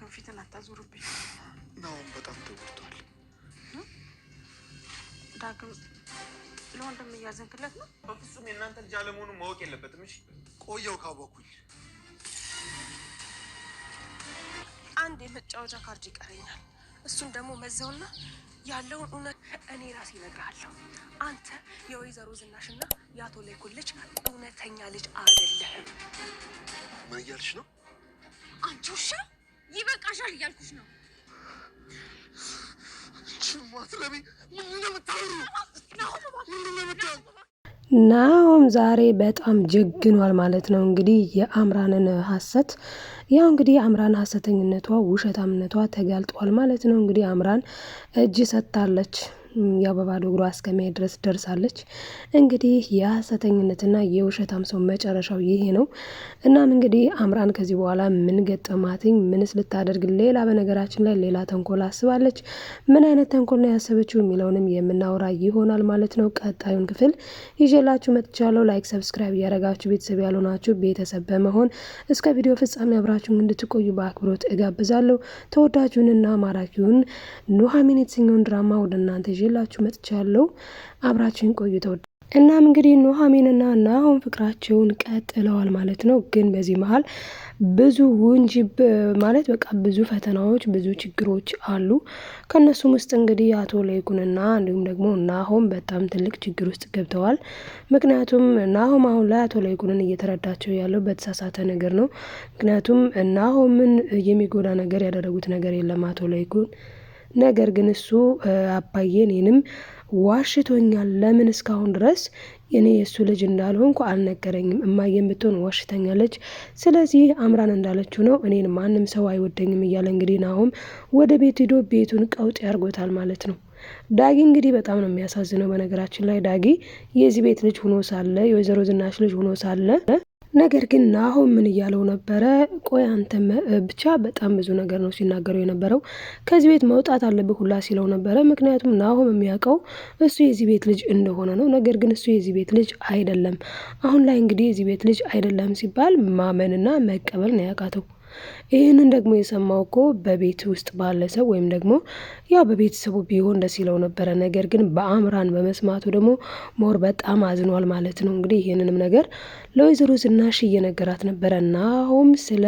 እባክህን ፊትን አታዞርብኝ። ናሆም በጣም ተጎድቷል። ዳግም ለወንድም እያዘንክለት ነው? በፍጹም የእናንተ ልጅ አለመሆኑን ማወቅ የለበትም። እሺ ቆየው ካወኩኝ አንድ የመጫወቻ ካርድ ይቀረኛል። እሱን ደግሞ መዘውና ያለውን እውነት እኔ ራሴ እነግርሃለሁ። አንተ የወይዘሮ ዝናሽና የአቶ ላይኩን ልጅ እውነተኛ ልጅ አይደለህም። ምን እያልሽ ነው? አንቺ ውሻ ይበቃሻል እያልኩሽ ነው። ማትረቢ ምንድን ነው የምታወሩ? ናሆም ዛሬ በጣም ጀግኗል ማለት ነው። እንግዲህ የአምራንን ሀሰት ያው እንግዲህ አምራን ሀሰተኝነቷ ውሸታምነቷ ተጋልጧል ማለት ነው። እንግዲህ አምራን እጅ ሰጥታለች። ያው በባዶ እግሯ እስከመሄድ ድረስ ደርሳለች። እንግዲህ የሀሰተኝነትና የውሸታም ሰው መጨረሻው ይሄ ነው። እናም እንግዲህ አምራን ከዚህ በኋላ ምን ገጠማትኝ? ምንስ ልታደርግ ሌላ በነገራችን ላይ ሌላ ተንኮል አስባለች? ምን አይነት ተንኮል ነው ያሰበችው የሚለውንም የምናወራ ይሆናል ማለት ነው። ቀጣዩን ክፍል ይዤላችሁ መጥቻለሁ። ላይክ፣ ሰብስክራይብ እያደረጋችሁ ቤተሰብ ያልሆናችሁ ቤተሰብ በመሆን እስከ ቪዲዮ ፍጻሜ አብራችሁ እንድትቆዩ በአክብሮት እጋብዛለሁ። ተወዳጁንና ማራኪውን ኑሐሚን የተሰኘውን ድራማ ወደ እናንተ ይዤላችሁ መጥቻለሁ። አብራችሁን ቆዩ። እናም እንግዲህ ኑሐሚንና ናሆም ፍቅራቸውን ቀጥለዋል ማለት ነው። ግን በዚህ መሀል ብዙ ውንጅብ ማለት በቃ ብዙ ፈተናዎች፣ ብዙ ችግሮች አሉ። ከነሱም ውስጥ እንግዲህ አቶ ላይኩንና እንዲሁም ደግሞ ናሆም በጣም ትልቅ ችግር ውስጥ ገብተዋል። ምክንያቱም ናሆም አሁን ላይ አቶ ላይኩንን እየተረዳቸው ያለው በተሳሳተ ነገር ነው። ምክንያቱም ናሆምን የሚጎዳ ነገር ያደረጉት ነገር የለም አቶ ላይኩን። ነገር ግን እሱ አባዬ እኔንም ዋሽቶኛል። ለምን እስካሁን ድረስ እኔ የእሱ ልጅ እንዳልሆንኩ አልነገረኝም? እማዬን ብትሆን ዋሽተኛለች። ስለዚህ አምራን እንዳለችው ነው፣ እኔን ማንም ሰው አይወደኝም እያለ እንግዲህ ናሆም ወደ ቤት ሂዶ ቤቱን ቀውጥ ያርጎታል ማለት ነው። ዳጊ እንግዲህ በጣም ነው የሚያሳዝነው። በነገራችን ላይ ዳጊ የዚህ ቤት ልጅ ሆኖ ሳለ የወይዘሮ ዝናሽ ልጅ ሆኖ ሳለ ነገር ግን ናሆም ምን እያለው ነበረ? ቆይ አንተ ብቻ በጣም ብዙ ነገር ነው ሲናገረው የነበረው። ከዚህ ቤት መውጣት አለብህ ሁላ ሲለው ነበረ። ምክንያቱም ናሆም የሚያውቀው እሱ የዚህ ቤት ልጅ እንደሆነ ነው። ነገር ግን እሱ የዚህ ቤት ልጅ አይደለም። አሁን ላይ እንግዲህ የዚህ ቤት ልጅ አይደለም ሲባል ማመንና መቀበል ነው ያቃተው። ይህንን ደግሞ የሰማው እኮ በቤት ውስጥ ባለ ሰው ወይም ደግሞ ያው በቤተሰቡ ቢሆን ደስ ይለው ነበረ። ነገር ግን በአምራን በመስማቱ ደግሞ ሞር በጣም አዝኗል ማለት ነው። እንግዲህ ይህንንም ነገር ለወይዘሮ ዝናሽ እየነገራት ነበረ። ናሆም ስለ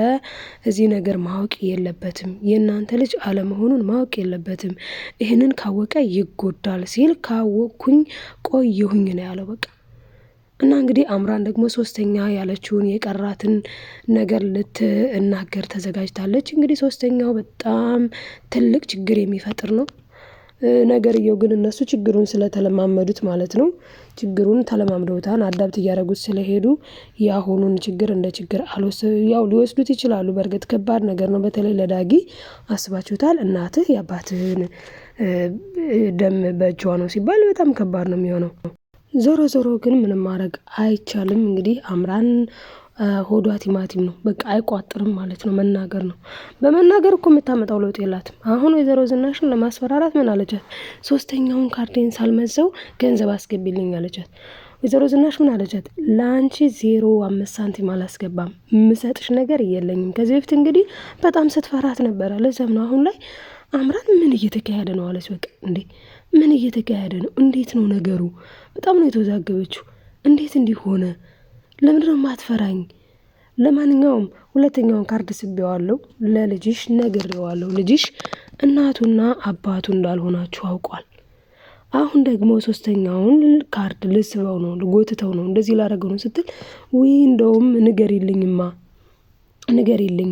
እዚህ ነገር ማወቅ የለበትም፣ የእናንተ ልጅ አለመሆኑን ማወቅ የለበትም፣ ይህንን ካወቀ ይጎዳል ሲል ካወቅኩኝ ቆየሁኝ ነው ያለው በቃ። እና እንግዲህ አምራን ደግሞ ሶስተኛ ያለችውን የቀራትን ነገር ልትናገር ተዘጋጅታለች። እንግዲህ ሶስተኛው በጣም ትልቅ ችግር የሚፈጥር ነው ነገርየው። ግን እነሱ ችግሩን ስለተለማመዱት ማለት ነው፣ ችግሩን ተለማምደውታን አዳብት እያደረጉት ስለሄዱ የአሁኑን ችግር እንደ ችግር ያው ሊወስዱት ይችላሉ። በእርግጥ ከባድ ነገር ነው። በተለይ ለዳጊ አስባችሁታል? እናትህ የአባትህን ደም በእጇ ነው ሲባል በጣም ከባድ ነው የሚሆነው። ዞሮ ዞሮ ግን ምንም ማድረግ አይቻልም። እንግዲህ አምራን ሆዷ ቲማቲም ነው፣ በቃ አይቋጥርም ማለት ነው። መናገር ነው። በመናገር እኮ የምታመጣው ለውጥ የላትም። አሁን ወይዘሮ ዝናሽን ለማስፈራራት ምን አለቻት? ሶስተኛውን ካርዴን ሳልመዘው ገንዘብ አስገቢልኝ አለቻት። ወይዘሮ ዝናሽ ምን አለቻት? ለአንቺ 0.5 ሳንቲም አላስገባም፣ የምሰጥሽ ነገር የለኝም። ከዚህ በፊት እንግዲህ በጣም ስትፈራት ነበረ። ለዛም ነው አሁን ላይ አምራን ምን እየተካሄደ ነው አለች። በቃ እንዴ ምን እየተካሄደ ነው? እንዴት ነው ነገሩ? በጣም ነው የተወዛገበችው። እንዴት እንዲሆነ ለምን ነው ማትፈራኝ? ለማንኛውም ሁለተኛውን ካርድ ስቤዋለሁ፣ ለልጅሽ ነግሬዋለሁ። ልጅሽ እናቱና አባቱ እንዳልሆናችሁ አውቋል። አሁን ደግሞ ሶስተኛውን ካርድ ልስበው ነው፣ ልጎትተው ነው፣ እንደዚህ ላደረገው ነው ስትል ወይ እንደውም ንገሪልኝማ ንገሪልኝ፣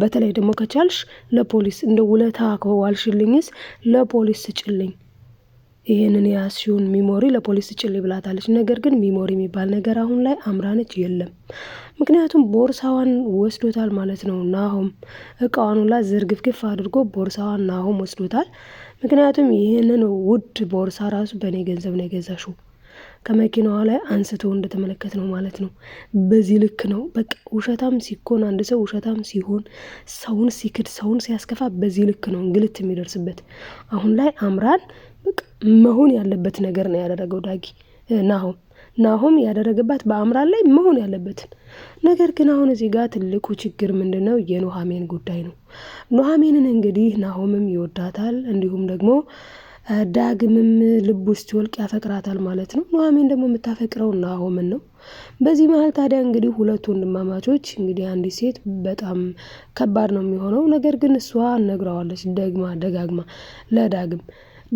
በተለይ ደግሞ ከቻልሽ ለፖሊስ እንደ ውለታ ከዋልሽልኝስ ለፖሊስ ስጭልኝ፣ ይህንን ያስሽውን ሚሞሪ ለፖሊስ ስጭልኝ ብላታለች። ነገር ግን ሚሞሪ የሚባል ነገር አሁን ላይ አምራነች የለም። ምክንያቱም ቦርሳዋን ወስዶታል ማለት ነው ናሆም። እቃዋን ሁላ ዝርግፍግፍ አድርጎ ቦርሳዋን ናሆም ወስዶታል። ምክንያቱም ይህንን ውድ ቦርሳ ራሱ በእኔ ገንዘብ ነው የገዛሽው፣ ከመኪናዋ ላይ አንስቶ እንደተመለከት ነው ማለት ነው። በዚህ ልክ ነው በቃ ውሸታም ሲኮን አንድ ሰው ውሸታም ሲሆን፣ ሰውን ሲክድ፣ ሰውን ሲያስከፋ በዚህ ልክ ነው እንግልት የሚደርስበት። አሁን ላይ አምራን በቃ መሆን ያለበት ነገር ነው ያደረገው ዳጊ ናሆም። ናሆም ያደረገባት በአምራን ላይ መሆን ያለበትን ነገር ግን አሁን እዚህ ጋር ትልቁ ችግር ምንድነው? የኑሐሚን ጉዳይ ነው። ኑሐሚንን እንግዲህ ናሆምም ይወዳታል እንዲሁም ደግሞ ዳግምም ልብ ውስጥ ይወልቅ ያፈቅራታል ማለት ነው። ኑሐሚን ደግሞ የምታፈቅረው ናሆምን ነው። በዚህ መሀል ታዲያ እንግዲህ ሁለቱ ወንድማማቾች እንግዲህ አንዲት ሴት በጣም ከባድ ነው የሚሆነው። ነገር ግን እሷ ነግረዋለች ደጋግማ ለዳግም።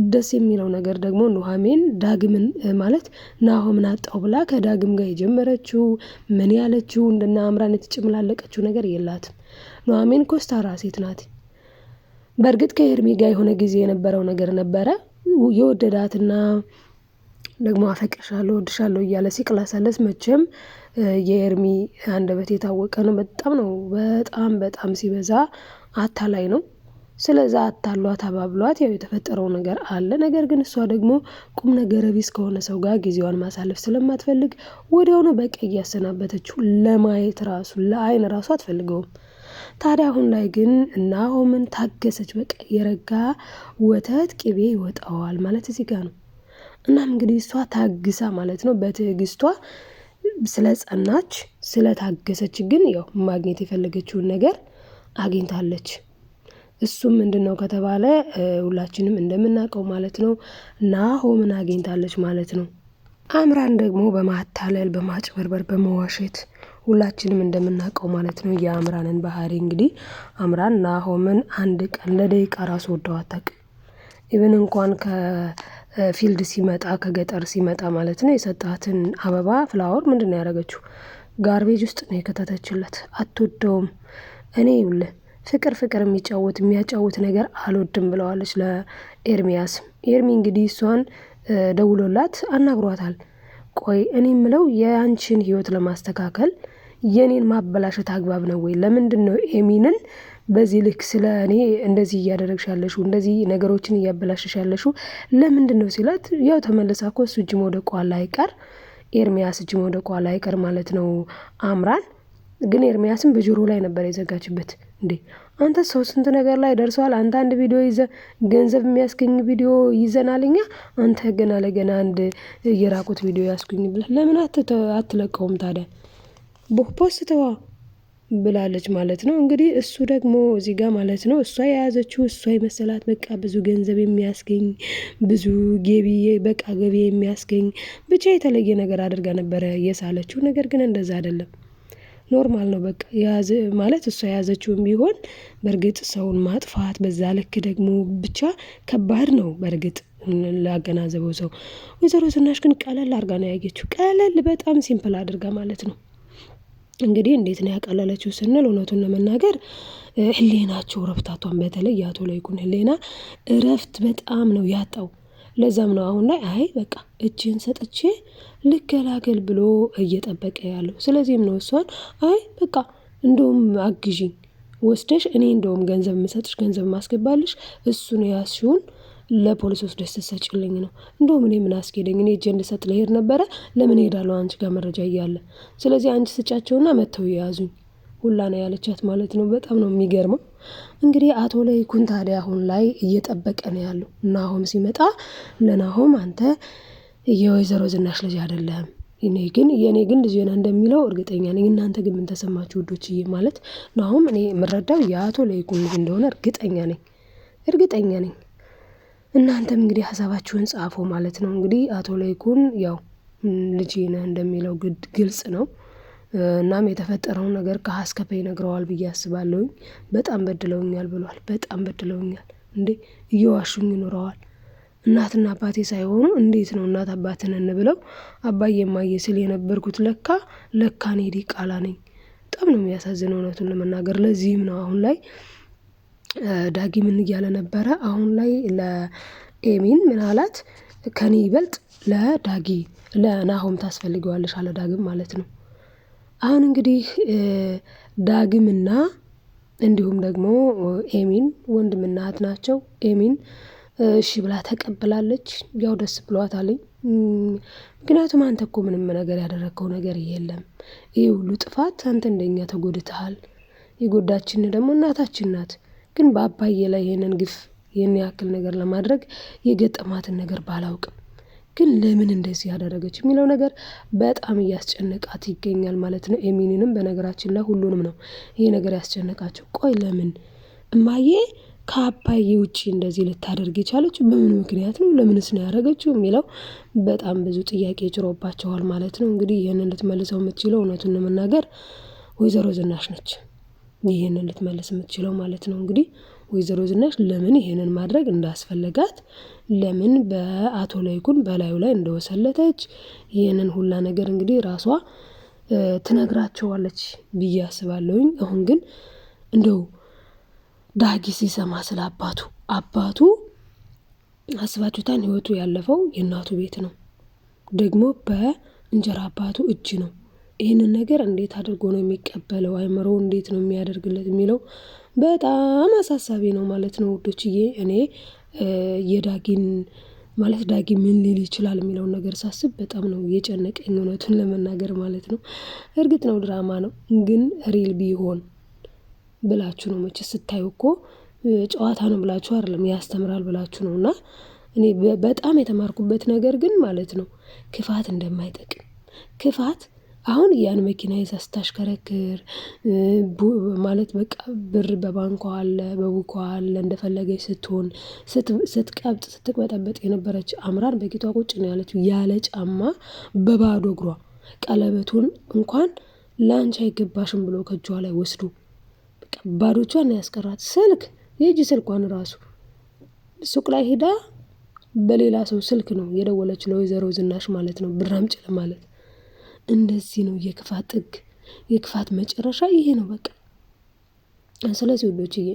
ደስ የሚለው ነገር ደግሞ ኑሐሚን ዳግምን ማለት ናሆምን አጣው ብላ ከዳግም ጋር የጀመረችው ምን ያለችው እንደና አምራን የተጨመላለቀችው ነገር የላትም። ኑሐሚን ኮስታራ ሴት ናት። በእርግጥ ከኤርሚ ጋር የሆነ ጊዜ የነበረው ነገር ነበረ። የወደዳትና ደግሞ አፈቅርሻለሁ ወድሻለሁ እያለ ሲቅላሳለስ መቼም የኤርሚ አንደበት የታወቀ ነው። በጣም ሲበዛ አታላይ ነው። ስለዛ አታሏት አባብሏት ያው የተፈጠረው ነገር አለ። ነገር ግን እሷ ደግሞ ቁም ነገረ ቢስ ከሆነ ሰው ጋር ጊዜዋን ማሳለፍ ስለማትፈልግ ወዲያውኑ በቀይ ያሰናበተችው። ለማየት ራሱ ለአይን ራሱ አትፈልገውም። ታዲያ አሁን ላይ ግን ናሆምን ታገሰች። በቃ የረጋ ወተት ቅቤ ይወጣዋል ማለት እዚህ ጋር ነው። እናም እንግዲህ እሷ ታግሳ ማለት ነው በትዕግስቷ ስለጸናች ስለታገሰች ግን ያው ማግኘት የፈለገችውን ነገር አግኝታለች። እሱም ምንድነው ከተባለ ሁላችንም እንደምናውቀው ማለት ነው ናሆምን አግኝታለች ማለት ነው። አምራን ደግሞ በማታለል በማጭበርበር በመዋሸት ሁላችንም እንደምናውቀው ማለት ነው የአምራንን ባህሪ እንግዲህ አምራን ናሆምን አንድ ቀን ለደቂቃ ራሱ ወደው አታውቅም። ኢቭን እንኳን ከፊልድ ሲመጣ ከገጠር ሲመጣ ማለት ነው የሰጣትን አበባ ፍላወር ምንድነው ያደረገችው? ጋርቤጅ ውስጥ ነው የከተተችለት። አትወደውም። እኔ ይኸውልህ ፍቅር የሚያጫውት ነገር አልወድም ብለዋለች ለኤርሚያስ። ኤርሚ እንግዲህ እሷን ደውሎላት አናግሯታል። ቆይ እኔ የምለው የአንቺን ህይወት ለማስተካከል የኔን ማበላሸት አግባብ ነው ወይ? ለምንድነው ኤሚንን በዚህ ልክ ስለ እኔ እንደዚህ እያደረግሽ ያለሽው እንደዚህ ነገሮችን እያበላሽሽ ያለሽው ለምንድነው ሲላት፣ ያው ተመልሳ እኮ እሱ እጅ መውደቋ ላይቀር ኤርሚያስ እጅ መውደቋ ላይቀር ማለት ነው አምራን። ግን ኤርሚያስም በጆሮ ላይ ነበር የዘጋችበት። እንዴ አንተ ሰው ስንት ነገር ላይ ደርሷል። አንተ አንድ ቪዲዮ ገንዘብ የሚያስገኝ ቪዲዮ ይዘናል እኛ። አንተ ገና ለገና አንድ የራቁት ቪዲዮ ያስገኝ ብለህ ለምን አትለቀውም ታዲያ? ፖስት ተዋ ብላለች ማለት ነው። እንግዲህ እሱ ደግሞ እዚህ ጋር ማለት ነው እሷ የያዘችው እሷ የመሰላት በቃ ብዙ ገንዘብ የሚያስገኝ ብዙ ገቢ የሚያስገኝ ብቻ የተለየ ነገር አድርጋ ነበረ የሳለችው። ነገር ግን እንደዛ አይደለም። ኖርማል ነው በቃ ያዘ ማለት እሷ የያዘችውም ቢሆን በእርግጥ ሰውን ማጥፋት በዛ ልክ ደግሞ ብቻ ከባድ ነው። በእርግጥ ላገናዘበው ሰው ወይዘሮ ዝናሽ ግን ቀለል አድርጋ ነው ያየችው። ቀለል በጣም ሲምፕል አድርጋ ማለት ነው። እንግዲህ እንዴት ነው ያቀለለችው ስንል እውነቱን ለመናገር ህሊናቸው ረፍታቷን በተለይ የአቶ ላይኩን ህሊና እረፍት በጣም ነው ያጣው። ለዛም ነው አሁን ላይ አይ በቃ እጅን ሰጥቼ ልገላገል ብሎ እየጠበቀ ያለው። ስለዚህም ነው እሷን አይ በቃ እንደውም አግዢኝ ወስደሽ እኔ እንደውም ገንዘብ የምሰጥሽ ገንዘብ ማስገባልሽ እሱን ያስሽውን ለፖሊስ ወስደሽ ትሰጪልኝ ነው። እንደውም እኔ ምን አስኬደኝ? እኔ እጄ እንድሰጥ ልሄድ ነበረ። ለምን ሄዳለሁ አንቺ ጋር መረጃ እያለ? ስለዚህ አንቺ ስጫቸውና መተው የያዙኝ ሁላ ነው ያለቻት ማለት ነው። በጣም ነው የሚገርመው። እንግዲህ አቶ ላይኩን ታዲያ አሁን ላይ እየጠበቀ ነው ያለው። ናሆም ሲመጣ ለናሆም አንተ የወይዘሮ ዝናሽ ልጅ አይደለህም፣ የኔ ግን ልጅ ነህ እንደሚለው እርግጠኛ ነኝ። እናንተ ግን ምን ተሰማችሁ ውዶችዬ? ማለት ናሆም እኔ የምረዳው የአቶ ላይኩን ልጅ እንደሆነ እርግጠኛ ነኝ። እናንተም እንግዲህ ሀሳባችሁን ጻፉ ማለት ነው። እንግዲህ አቶ ላይኩን ያው ልጅ ነህ እንደሚለው ግልጽ ነው። እናም የተፈጠረውን ነገር ከሀስከፈ ይነግረዋል ብዬ አስባለሁኝ። በጣም በድለውኛል ብሏል። በጣም በድለውኛል እንዴ እየዋሹኝ ይኖረዋል። እናትና አባቴ ሳይሆኑ እንዴት ነው እናት አባትን እንብለው አባዬ ማየ ስል የነበርኩት ለካ እኔ ዲቃላ ነኝ። በጣም ነው የሚያሳዝነው እውነቱን ለመናገር። ለዚህም ነው አሁን ላይ ዳጊ ምን እያለ ነበረ? አሁን ላይ ለኤሚን ምን አላት? ከኔ ይበልጥ ለናሆም ታስፈልገዋለሽ አለ ዳግም ማለት ነው። አሁን እንግዲህ ዳግምና እንዲሁም ደግሞ ኤሚን ወንድምና እህት ናቸው። ኤሚን እሺ ብላ ተቀብላለች። ያው ደስ ብሏታለኝ። ምክንያቱም አንተ እኮ ምንም ነገር ያደረግከው ነገር የለም። ይህ ሁሉ ጥፋት አንተ እንደኛ ተጎድተሃል። የጎዳችን ደግሞ እናታችን ናት። ግን በአባዬ ላይ ይሄንን ግፍ ይህን ያክል ነገር ለማድረግ የገጠማትን ነገር ባላውቅም ግን ለምን እንደዚህ ያደረገች የሚለው ነገር በጣም እያስጨነቃት ይገኛል ማለት ነው። ኤሚንንም በነገራችን ላይ ሁሉንም ነው ይሄ ነገር ያስጨነቃቸው። ቆይ ለምን እማዬ ከአባዬ ውጪ እንደዚህ ልታደርግ የቻለችው በምን ምክንያት ነው? ለምንስ ነው ያደረገችው የሚለው በጣም ብዙ ጥያቄ ጭሮባቸዋል ማለት ነው። እንግዲህ ይህንን ልትመልሰው የምትችለው እውነቱን ለመናገር ወይዘሮ ዝናሽ ነች። ይህንን ልትመልስ የምትችለው ማለት ነው። እንግዲህ ወይዘሮ ዝናሽ ለምን ይሄንን ማድረግ እንዳስፈለጋት ለምን በአቶ ላይኩን በላዩ ላይ እንደወሰለተች ይህንን ሁላ ነገር እንግዲህ ራሷ ትነግራቸዋለች ብዬ አስባለሁኝ። አሁን ግን እንደው ዳጊ ሲሰማ ስለ አባቱ አስባችሁታን ህይወቱ ያለፈው የእናቱ ቤት ነው፣ ደግሞ በእንጀራ አባቱ እጅ ነው። ይህንን ነገር እንዴት አድርጎ ነው የሚቀበለው? አይምሮ እንዴት ነው የሚያደርግለት የሚለው በጣም አሳሳቢ ነው ማለት ነው ውዶችዬ። እኔ የዳጊን ማለት ዳጊ ምን ሊል ይችላል የሚለውን ነገር ሳስብ በጣም ነው የጨነቀኝ እውነቱን ለመናገር ማለት ነው። እርግጥ ነው ድራማ ነው፣ ግን ሪል ቢሆን ብላችሁ ነው መቼ ስታዩ እኮ ጨዋታ ነው ብላችሁ አይደለም ያስተምራል ብላችሁ ነው። እና እኔ በጣም የተማርኩበት ነገር ግን ማለት ነው ክፋት እንደማይጠቅም ክፋት አሁን ያን መኪና ይዛ ስታሽከረክር ማለት በቃ ብር በባንኳ አለ በቡኳ አለ እንደፈለገች ስትሆን ስትቀብጥ ስትቅበጠበጥ የነበረች አምራን በቂቷ ቁጭ ነው ያለችው ያለ ጫማ በባዶ እግሯ ቀለበቱን እንኳን ላንቺ አይገባሽም ብሎ ከእጇ ላይ ወስዶ በቃ ባዶቿን ነው ያስቀራት። ስልክ የእጅ ስልኳን ራሱ ሱቅ ላይ ሄዳ በሌላ ሰው ስልክ ነው የደወለች ለወይዘሮ ዝናሽ ማለት ነው ብር አምጪ ለማለት። እንደዚህ ነው የክፋት ጥግ፣ የክፋት መጨረሻ ይሄ ነው በቃ። ስለዚህ ውዶችዬ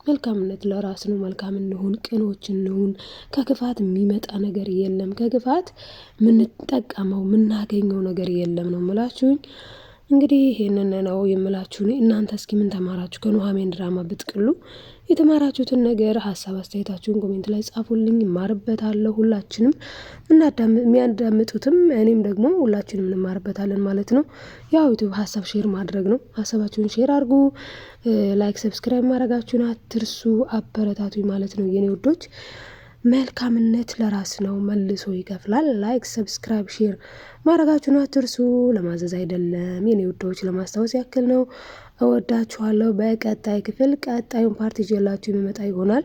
መልካምነት ለራስ ነው። መልካም እንሁን፣ ቅኖች እንሁን። ከክፋት የሚመጣ ነገር የለም። ከክፋት የምንጠቀመው የምናገኘው ነገር የለም ነው የምላችሁኝ። እንግዲህ ይሄንን ነው የምላችሁ። እናንተ እስኪ ምን ተማራችሁ ከኑሃሚን ድራማ? ብትቅሉ የተማራችሁትን ነገር ሀሳብ አስተያየታችሁን ኮሜንት ላይ ጻፉልኝ። እማርበታለሁ። ሁላችንም የሚያዳምጡትም እኔም ደግሞ ሁላችንም እንማርበታለን ማለት ነው። ያው ዩቲዩብ ሀሳብ ሼር ማድረግ ነው። ሀሳባችሁን ሼር አድርጉ። ላይክ ሰብስክራይብ ማድረጋችሁን አትርሱ። አበረታቱኝ ማለት ነው የኔ ውዶች። መልካምነት ለራስ ነው፣ መልሶ ይከፍላል። ላይክ ሰብስክራይብ ሼር ማድረጋችሁን አትርሱ። ለማዘዝ አይደለም የኔ ውዶች፣ ለማስታወስ ያክል ነው። እወዳችኋለሁ። በቀጣይ ክፍል ቀጣዩን ፓርት ይዤላችሁ የሚመጣ ይሆናል።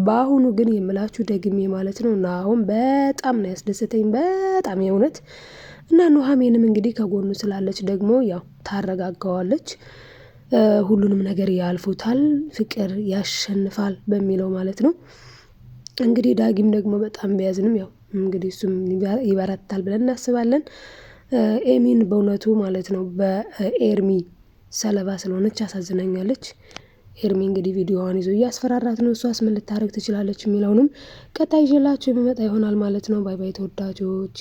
በአሁኑ ግን የምላችሁ ደግሜ ማለት ነው እና አሁን በጣም ነው ያስደሰተኝ በጣም የእውነት እና ኑሃሚንም እንግዲህ ከጎኑ ስላለች ደግሞ ያው ታረጋጋዋለች። ሁሉንም ነገር ያልፉታል፣ ፍቅር ያሸንፋል በሚለው ማለት ነው። እንግዲህ ዳጊም ደግሞ በጣም ቢያዝንም ያው እንግዲህ እሱም ይበረታል ብለን እናስባለን። ኤሚን በእውነቱ ማለት ነው በኤርሚ ሰለባ ስለሆነች አሳዝናኛለች። ኤርሚ እንግዲህ ቪዲዮዋን ይዞ እያስፈራራት ነው። እሷስ ምን ልታደርግ ትችላለች የሚለውንም ቀጣይ ይዤላችሁ የሚመጣ ይሆናል ማለት ነው። ባይ ባይ ተወዳጆች።